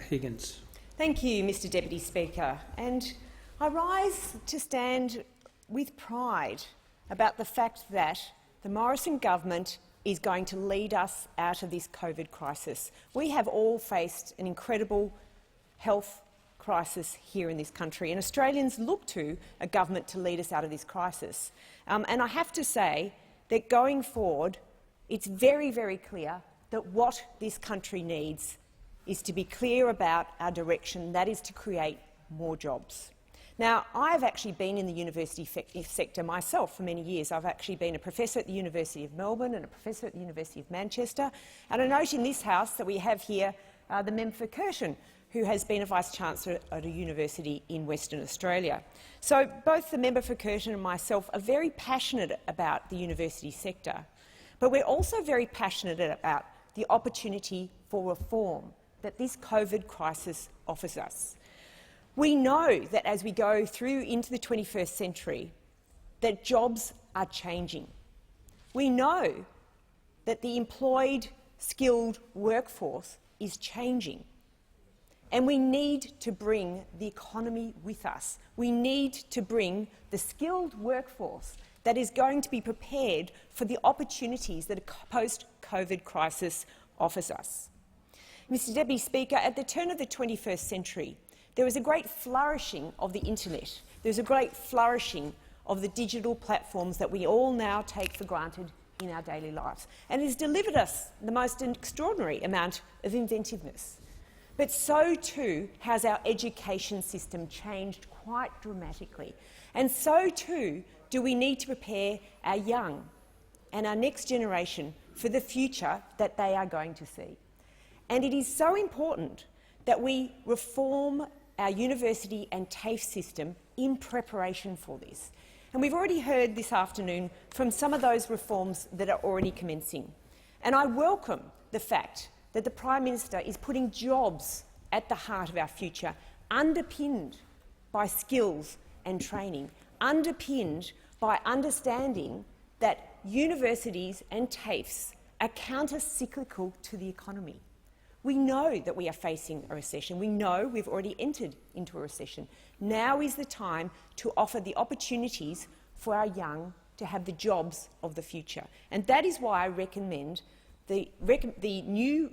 Higgins. Thank you, Mr Deputy Speaker. And I rise to stand with pride about the fact that the Morrison government is going to lead us out of this COVID crisis. We have all faced an incredible health crisis here in this country, and Australians look to a government to lead us out of this crisis. And I have to say that going forward, it's very, very clear that what this country needs is to be clear about our direction, that is to create more jobs. Now, I've actually been in the university sector myself for many years. I've actually been a professor at the University of Melbourne and a professor at the University of Manchester. And I note in this House that we have here the member for Curtin, who has been a Vice-Chancellor at a university in Western Australia. So both the member for Curtin and myself are very passionate about the university sector, but we're also very passionate about the opportunity for reform that this COVID crisis offers us. We know that as we go through into the 21st century, that jobs are changing. We know that the employed, skilled workforce is changing. And we need to bring the economy with us. We need to bring the skilled workforce that is going to be prepared for the opportunities that a post-COVID crisis offers us. Mr Deputy Speaker, at the turn of the 21st century, there was a great flourishing of the internet. There was a great flourishing of the digital platforms that we all now take for granted in our daily lives. And it has delivered us the most extraordinary amount of inventiveness. But so too has our education system changed quite dramatically. And so too do we need to prepare our young and our next generation for the future that they are going to see. And it is so important that we reform our university and TAFE system in preparation for this. And we've already heard this afternoon from some of those reforms that are already commencing. And I welcome the fact that the Prime Minister is putting jobs at the heart of our future, underpinned by skills and training, underpinned by understanding that universities and TAFEs are counter-cyclical to the economy. We know that we are facing a recession. We know we've already entered into a recession. Now is the time to offer the opportunities for our young to have the jobs of the future. And that is why I recommend the new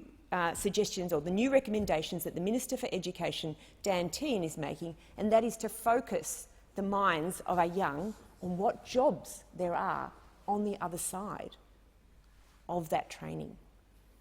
suggestions or the new recommendations that the Minister for Education, Dan Tehan, is making, and that is to focus the minds of our young on what jobs there are on the other side of that training.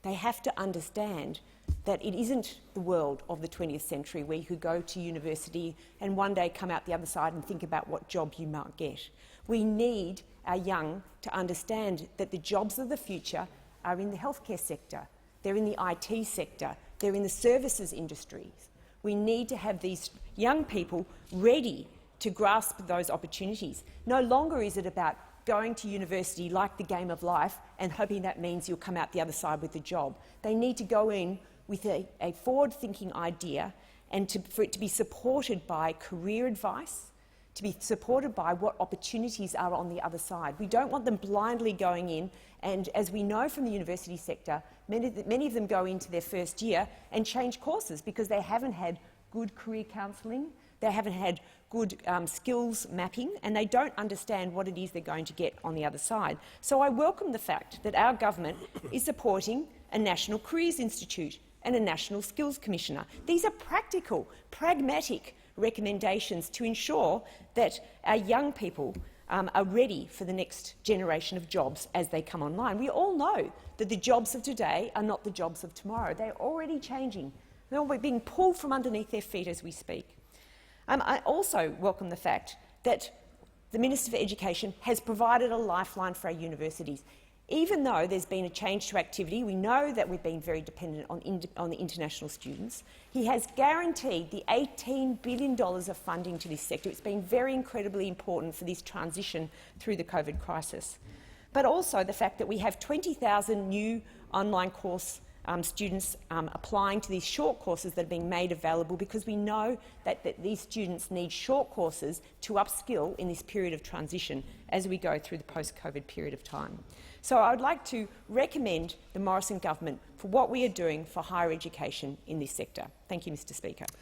They have to understand that it isn't the world of the 20th century where you could go to university and one day come out the other side and think about what job you might get. We need our young to understand that the jobs of the future are in the healthcare sector, they're in the IT sector, they're in the services industries. We need to have these young people ready to grasp those opportunities. No longer is it about going to university like the game of life and hoping that means you'll come out the other side with a job. They need to go in with a forward-thinking idea and for it to be supported by career advice, to be supported by what opportunities are on the other side. We don't want them blindly going in, and as we know from the university sector, many of them go into their first year and change courses because they haven't had good career counselling, they haven't had good skills mapping, and they don't understand what it is they're going to get on the other side. So I welcome the fact that our government is supporting a National Careers Institute and a National Skills Commissioner. These are practical, pragmatic recommendations to ensure that our young people are ready for the next generation of jobs as they come online. We all know that the jobs of today are not the jobs of tomorrow. They're already changing. They're being pulled from underneath their feet as we speak. I also welcome the fact that the Minister for Education has provided a lifeline for our universities. Even though there's been a change to activity, we know that we've been very dependent on the international students. He has guaranteed the $18 billion of funding to this sector. It's been very incredibly important for this transition through the COVID crisis. But also the fact that we have 20,000 new online course students applying to these short courses that are being made available, because we know that these students need short courses to upskill in this period of transition as we go through the post-COVID period of time. So I would like to recommend the Morrison government for what we are doing for higher education in this sector. Thank you, Mr Speaker.